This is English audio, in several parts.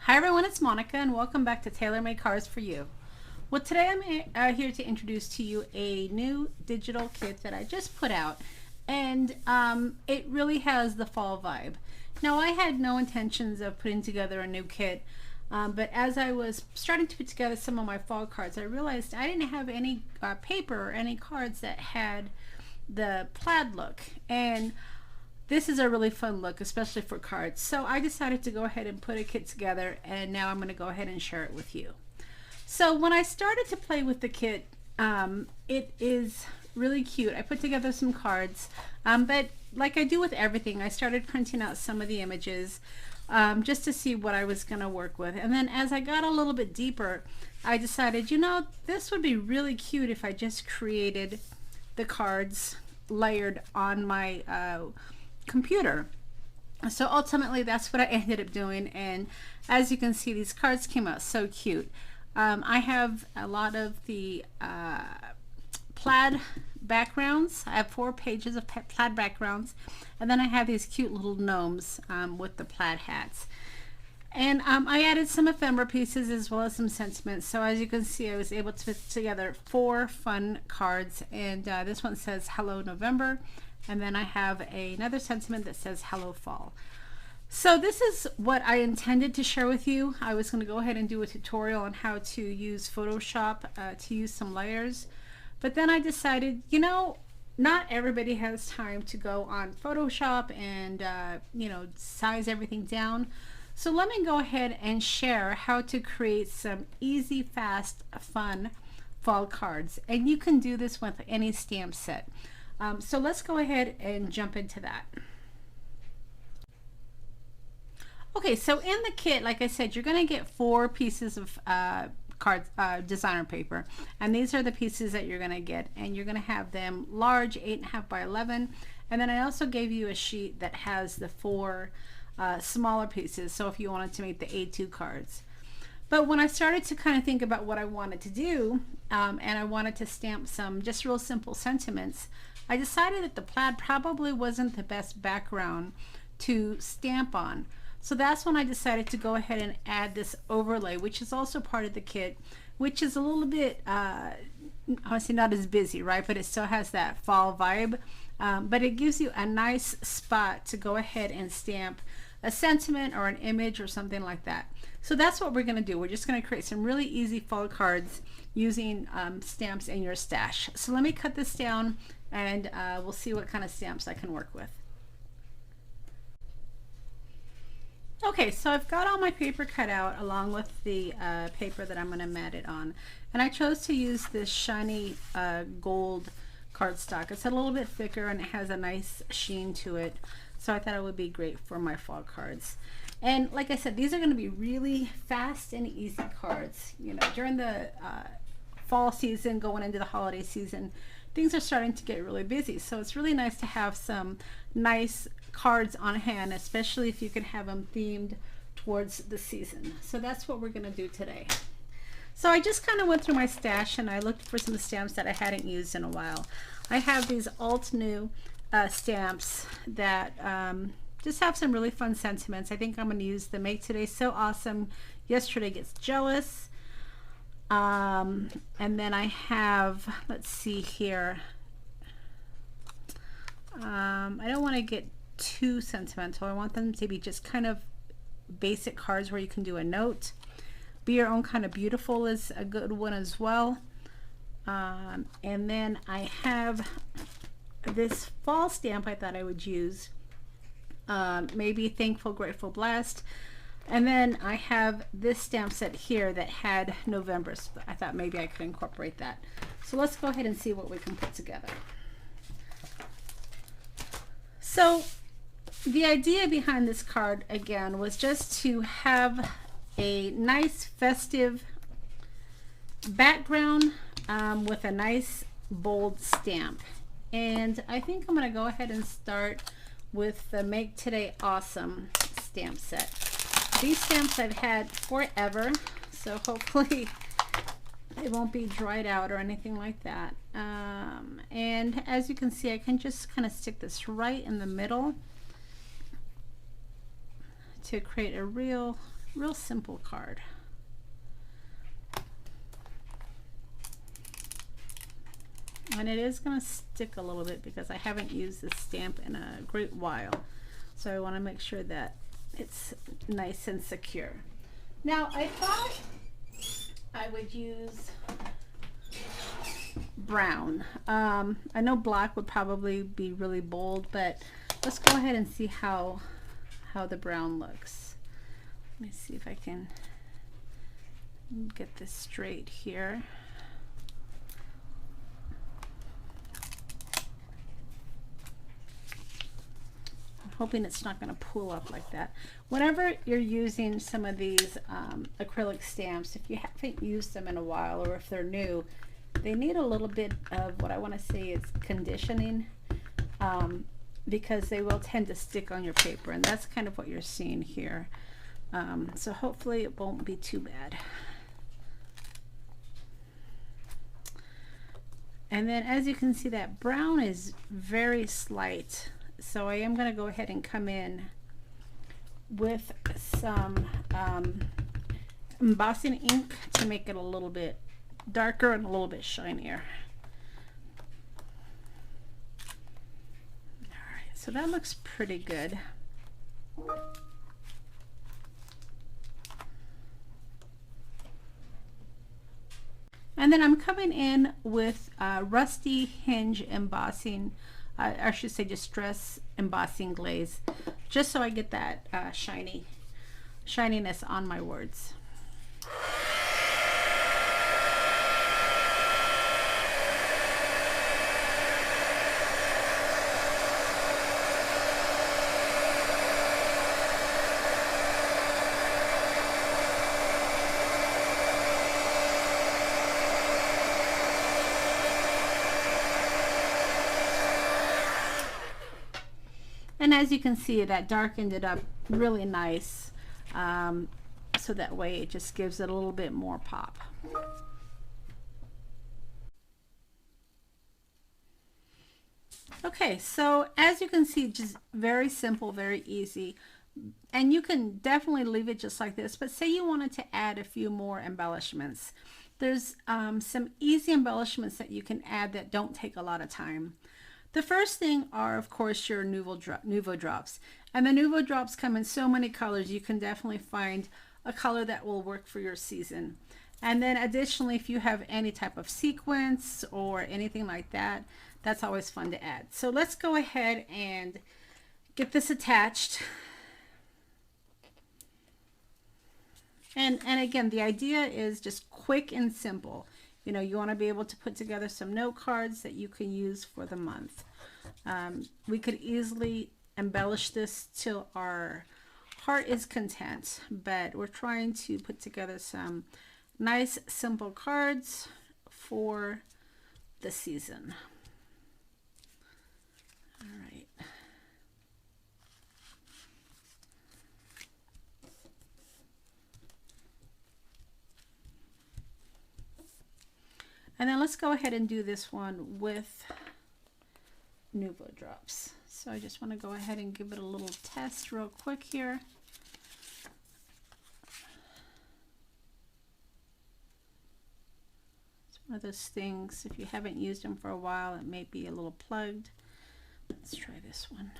Hi everyone, it's Monica and welcome back to Tailor-Made Cards for You. Well, today I'm here to introduce to you a new digital kit that I just put out, and it really has the fall vibe. Now, I had no intentions of putting together a new kit, but as I was starting to put together some of my fall cards, I realized I didn't have any paper or any cards that had the plaid look, and this is a really fun look, especially for cards. So I decided to go ahead and put a kit together, and now I'm going to go ahead and share it with you. So when I started to play with the kit, it is really cute. I put together some cards, but like I do with everything, I started printing out some of the images just to see what I was going to work with. And then as I got a little bit deeper, I decided, you know, this would be really cute if I just created the cards layered on my computer. So ultimately that's what I ended up doing, and as you can see, these cards came out so cute. I have a lot of the plaid backgrounds. I have 4 pages of plaid backgrounds, and then I have these cute little gnomes with the plaid hats. And I added some ephemera pieces as well as some sentiments. So as you can see, I was able to put together 4 fun cards, and this one says Hello November, and then I have another sentiment that says Hello Fall. So this is what I intended to share with you. I was going to go ahead and do a tutorial on how to use Photoshop to use some layers, but then I decided, you know, not everybody has time to go on Photoshop and you know, size everything down. So let me go ahead and share how to create some easy, fast, fun fall cards, and you can do this with any stamp set. So let's go ahead and jump into that. Okay, so in the kit, like I said, you're going to get 4 pieces of designer paper, and these are the pieces that you're going to get, and you're going to have them large, 8.5 by 11, and then I also gave you a sheet that has the 4 smaller pieces, so if you wanted to make the A2 cards. But when I started to kind of think about what I wanted to do, and I wanted to stamp some just real simple sentiments, I decided that the plaid probably wasn't the best background to stamp on. So that's when I decided to go ahead and add this overlay, which is also part of the kit, which is a little bit, obviously not as busy, right? But it still has that fall vibe. But it gives you a nice spot to go ahead and stamp a sentiment or an image or something like that. So that's what we're going to do. We're just going to create some really easy fall cards using stamps in your stash. So let me cut this down, and we'll see what kind of stamps I can work with. Okay, so I've got all my paper cut out along with the paper that I'm going to mat it on, and I chose to use this shiny gold cardstock. It's a little bit thicker and it has a nice sheen to it, so I thought it would be great for my fall cards. And like I said, these are going to be really fast and easy cards. You know, during the fall season, going into the holiday season, things are starting to get really busy, so it's really nice to have some nice cards on hand, especially if you can have them themed towards the season. So that's what we're going to do today. So I just kind of went through my stash and I looked for some stamps that I hadn't used in a while. I have these alt new stamps that just have some really fun sentiments. I think I'm going to use the Make Today So Awesome, Yesterday Gets Jealous. And then I have, let's see here, I don't want to get too sentimental. I want them to be just kind of basic cards where you can do a note. Be Your Own Kind of Beautiful is a good one as well. And then I have this fall stamp I thought I would use, maybe Thankful, Grateful, Blessed. And then I have this stamp set here that had November, so I thought maybe I could incorporate that. So let's go ahead and see what we can put together. So the idea behind this card, again, was just to have a nice festive background with a nice bold stamp. And I think I'm going to go ahead and start with the Make Today Awesome stamp set. These stamps I've had forever, so hopefully it won't be dried out or anything like that. And as you can see, I can just kind of stick this right in the middle to create a real real simple card. And it is going to stick a little bit because I haven't used this stamp in a great while. So I want to make sure that it's nice and secure. Now I thought I would use brown. I know black would probably be really bold, but let's go ahead and see how the brown looks. Let me see if I can get this straight here. Hoping it's not going to pull up like that. Whenever you're using some of these acrylic stamps, if you haven't used them in a while or if they're new, they need a little bit of what I want to say is conditioning, because they will tend to stick on your paper, and that's kind of what you're seeing here. So hopefully it won't be too bad. And then as you can see, that brown is very slight. So I am going to go ahead and come in with some embossing ink to make it a little bit darker and a little bit shinier. Alright, so that looks pretty good. And then I'm coming in with rusty hinge embossing, I should say distress embossing glaze, just so I get that shininess on my words. And as you can see, that dark ended up really nice, so that way it just gives it a little bit more pop. Okay, so as you can see, just very simple, very easy, and you can definitely leave it just like this. But say you wanted to add a few more embellishments, there's some easy embellishments that you can add that don't take a lot of time. The first thing are, of course, your Nuvo drops. And the Nuvo drops come in so many colors, you can definitely find a color that will work for your season. And then additionally, if you have any type of sequence or anything like that, that's always fun to add. So let's go ahead and get this attached. And again, the idea is just quick and simple. You know, you want to be able to put together some note cards that you can use for the month. We could easily embellish this till our heart is content, but we're trying to put together some nice, simple cards for the season. All right. And then let's go ahead and do this one with Nuvo drops. So I just want to go ahead and give it a little test real quick here. It's one of those things, if you haven't used them for a while, it may be a little plugged. Let's try this one.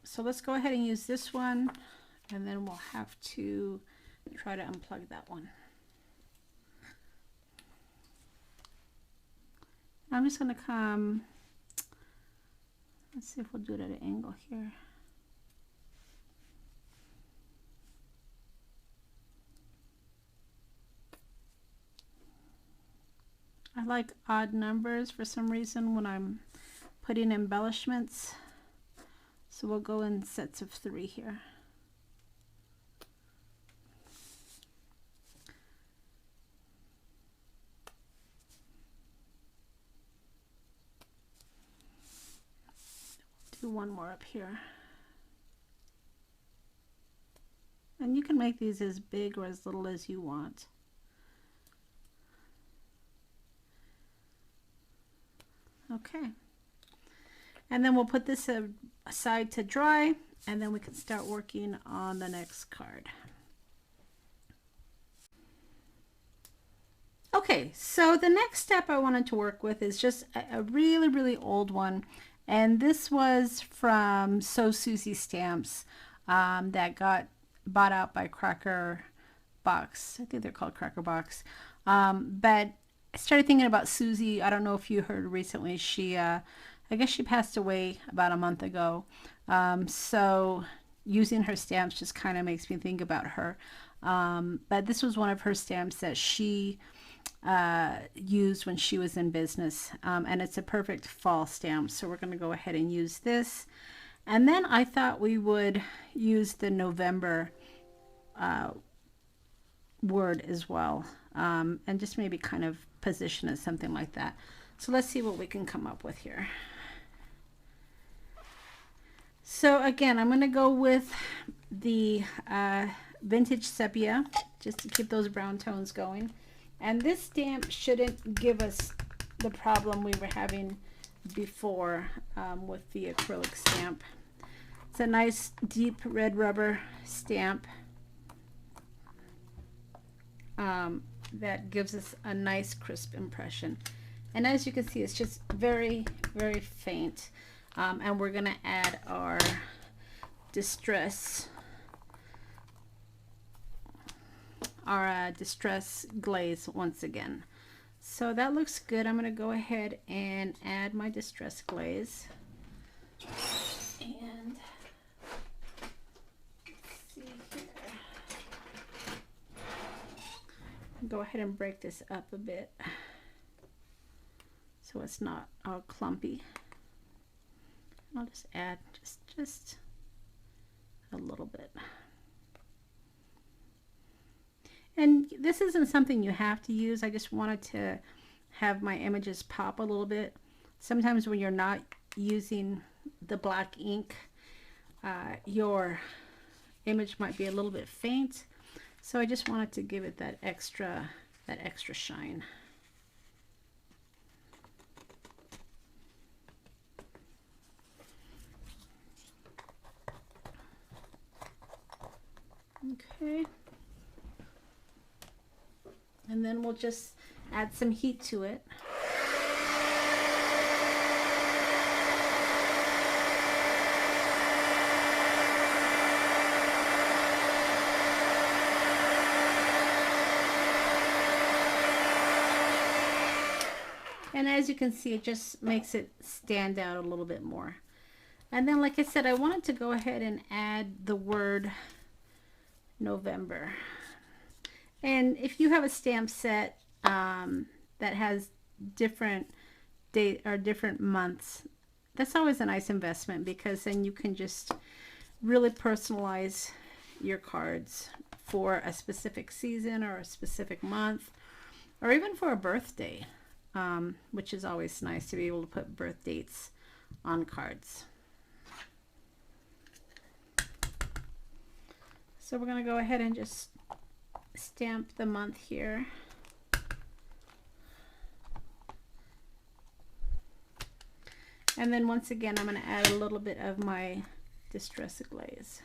So let's go ahead and use this one, and then we'll have to try to unplug that one. I'm just going to come, let's see if we'll do it at an angle here. I like odd numbers for some reason when I'm putting embellishments. So we'll go in sets of 3 here. Do one more up here. And you can make these as big or as little as you want. Okay. And then we'll put this aside to dry, and then we can start working on the next card. Okay, so the next step I wanted to work with is just a really, really old one. And this was from So Susie Stamps that got bought out by Cracker Box. I think they're called Cracker Box. But I started thinking about Susie. I don't know if you heard recently. I guess she passed away about a month ago. So using her stamps just kind of makes me think about her. But this was one of her stamps that she used when she was in business, and it's a perfect fall stamp, so we're going to go ahead and use this. And then I thought we would use the November word as well, and just maybe kind of position it something like that. So let's see what we can come up with here. So again, I'm going to go with the vintage sepia just to keep those brown tones going. And this stamp shouldn't give us the problem we were having before with the acrylic stamp. It's a nice deep red rubber stamp that gives us a nice crisp impression. And as you can see, it's just very, very faint. And we're going to add our distress glaze once again. So that looks good. I'm going to go ahead and add my distress glaze. And let's see here. Go ahead and break this up a bit so it's not all clumpy. I'll just add just a little bit. And this isn't something you have to use. I just wanted to have my images pop a little bit. Sometimes when you're not using the black ink, your image might be a little bit faint. So I just wanted to give it that extra shine. Okay. And then we'll just add some heat to it. And as you can see, it just makes it stand out a little bit more. And then, like I said, I wanted to go ahead and add the word November. And if you have a stamp set that has different date or different months, that's always a nice investment, because then you can just really personalize your cards for a specific season or a specific month, or even for a birthday, which is always nice to be able to put birth dates on cards. So we're going to go ahead and just stamp the month here. And then once again, I'm going to add a little bit of my distress glaze.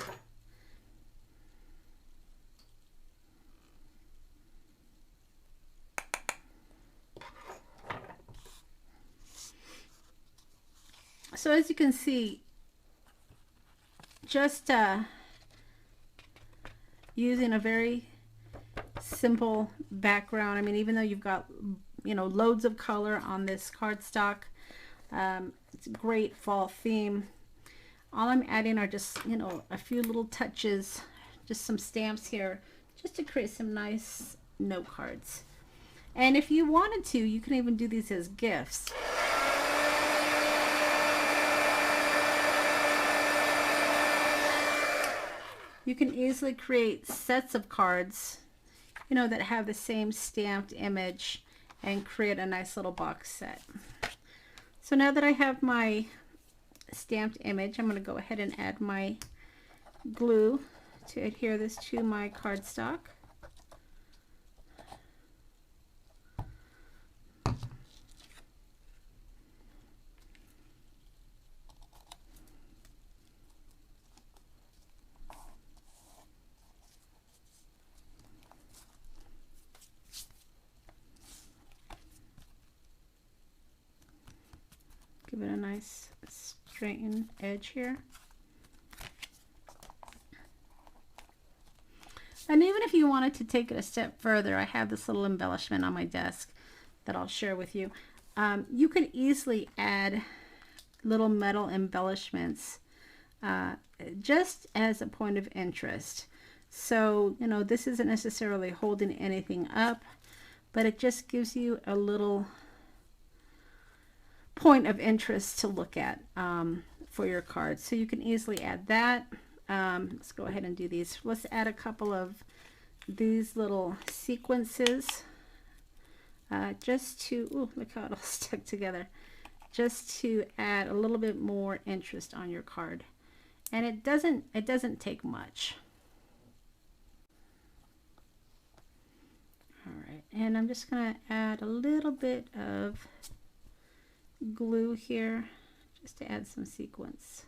So as you can see, just using a very simple background. I mean, even though you've got, you know, loads of color on this cardstock, it's a great fall theme. All I'm adding are just, you know, a few little touches, just some stamps here, just to create some nice note cards. And if you wanted to, you can even do these as gifts. You can easily create sets of cards, you know, that have the same stamped image and create a nice little box set. So now that I have my stamped image, I'm going to go ahead and add my glue to adhere this to my cardstock. Give it a nice straightened edge here. And even if you wanted to take it a step further, I have this little embellishment on my desk that I'll share with you. You could easily add little metal embellishments just as a point of interest. So, you know, this isn't necessarily holding anything up, but it just gives you a little point of interest to look at for your cards. So you can easily add that. Let's go ahead and do these. Let's add a couple of these little sequences just to, ooh, look how it all stuck together, just to add a little bit more interest on your card. And it doesn't take much. All right, and I'm just gonna add a little bit of glue here just to add some sequence.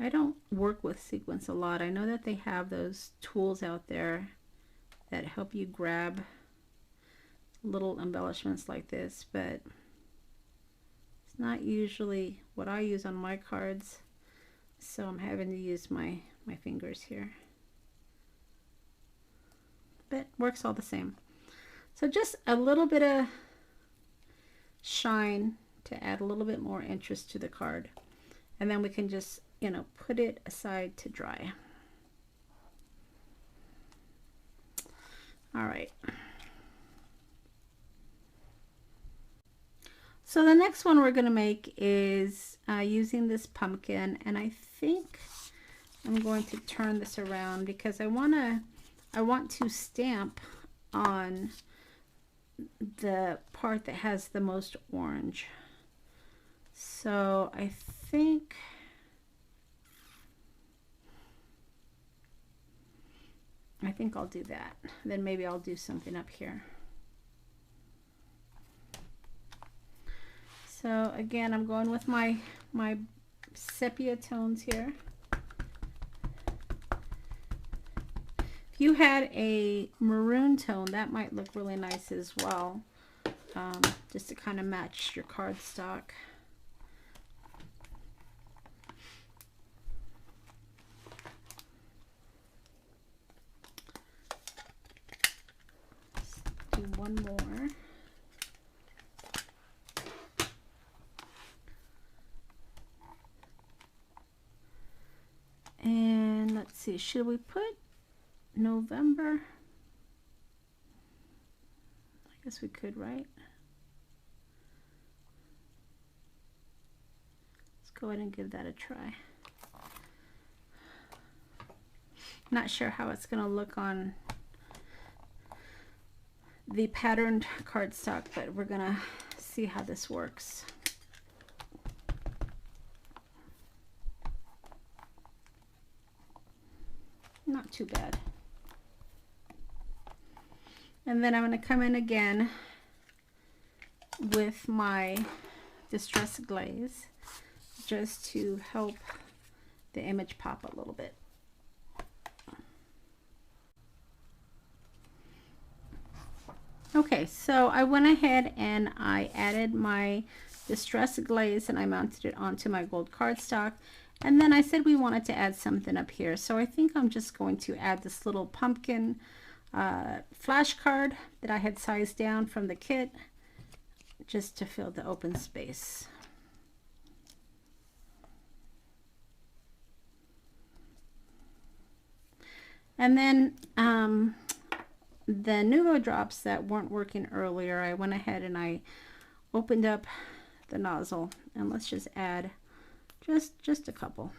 I don't work with sequins a lot. I know that they have those tools out there that help you grab little embellishments like this, but it's not usually what I use on my cards, so I'm having to use my fingers here. But works all the same. So just a little bit of shine to add a little bit more interest to the card. And then we can just, you know, put it aside to dry. All right. So the next one we're going to make is using this pumpkin, and I think I'm going to turn this around because I want to stamp on the part that has the most orange. So I think I'll do that. Then maybe I'll do something up here. So again, I'm going with my sepia tones here. If you had a maroon tone, that might look really nice as well, just to kind of match your cardstock. Let's do one more. And let's see, should we put November? I guess we could, right? Let's go ahead and give that a try. Not sure how it's going to look on the patterned cardstock, but we're going to see how this works. Not too bad. And then I'm going to come in again with my Distress Glaze just to help the image pop a little bit. Okay, so I went ahead and I added my Distress Glaze and I mounted it onto my gold cardstock. And then I said we wanted to add something up here. So I think I'm just going to add this little pumpkin flash card that I had sized down from the kit just to fill the open space. And then the Nuvo drops that weren't working earlier, I went ahead and I opened up the nozzle, and let's just add just a couple.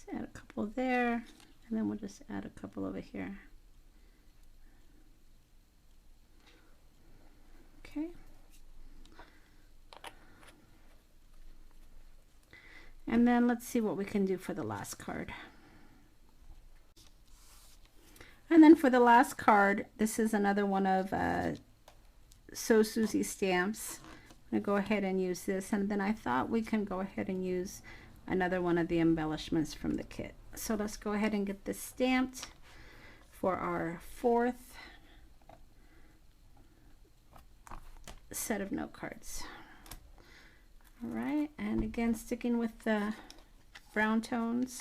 Just add a couple there, and then we'll just add a couple over here. Okay. And then let's see what we can do for the last card. And then for the last card, this is another one of So Susie stamps. I'm going to go ahead and use this, and then I thought we can go ahead and use another one of the embellishments from the kit. So let's go ahead and get this stamped for our fourth set of note cards. All right, and again, sticking with the brown tones.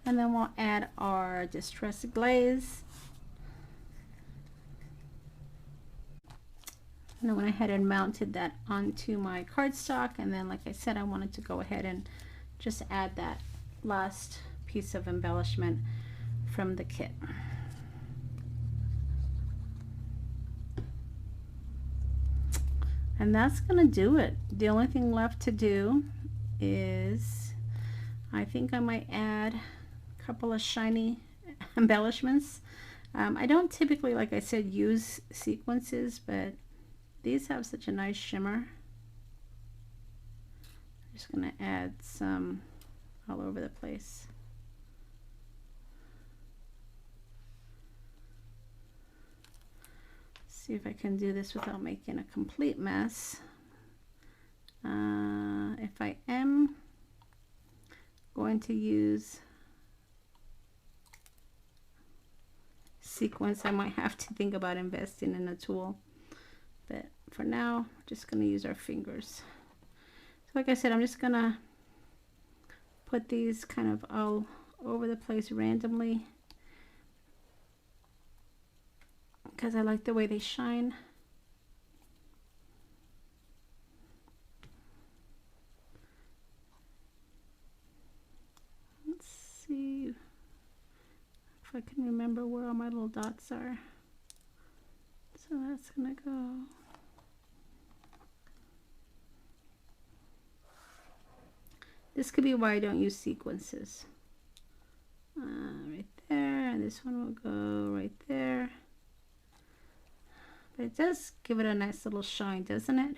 And then we'll add our distressed glaze. And I went ahead and mounted that onto my cardstock, and then like I said, I wanted to go ahead and just add that last piece of embellishment from the kit. And that's gonna do it. The only thing left to do is, I think I might add couple of shiny embellishments. I don't typically, like I said, use sequences, but these have such a nice shimmer. I'm just going to add some all over the place. See if I can do this without making a complete mess. If I am going to use sequence, I might have to think about investing in a tool, but for now, I'm just going to use our fingers. So like I said, I'm just going to put these kind of all over the place randomly because I like the way they shine. Let's see if I can remember where all my little dots are. So that's gonna go. This could be why I don't use sequences. Right there, and this one will go right there. But it does give it a nice little shine, doesn't it?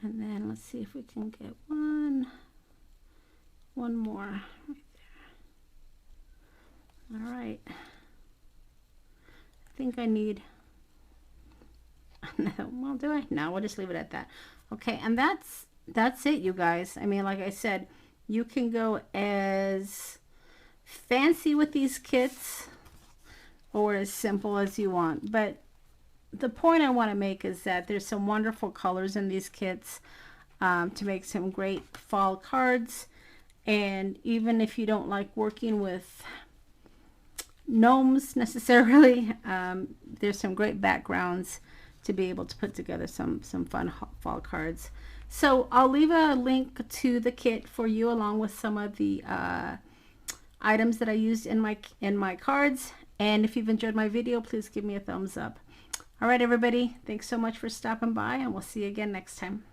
And then let's see if we can get one more right there. All right. I think I need another. Well, do I? No, we'll just leave it at that. Okay, and that's it, you guys. I mean, like I said, you can go as fancy with these kits or as simple as you want. But the point I want to make is that there's some wonderful colors in these kits to make some great fall cards. And even if you don't like working with gnomes necessarily, there's some great backgrounds to be able to put together some fun fall cards. So I'll leave a link to the kit for you along with some of the items that I used in my cards. And if you've enjoyed my video, please give me a thumbs up. All right, everybody, thanks so much for stopping by, and we'll see you again next time.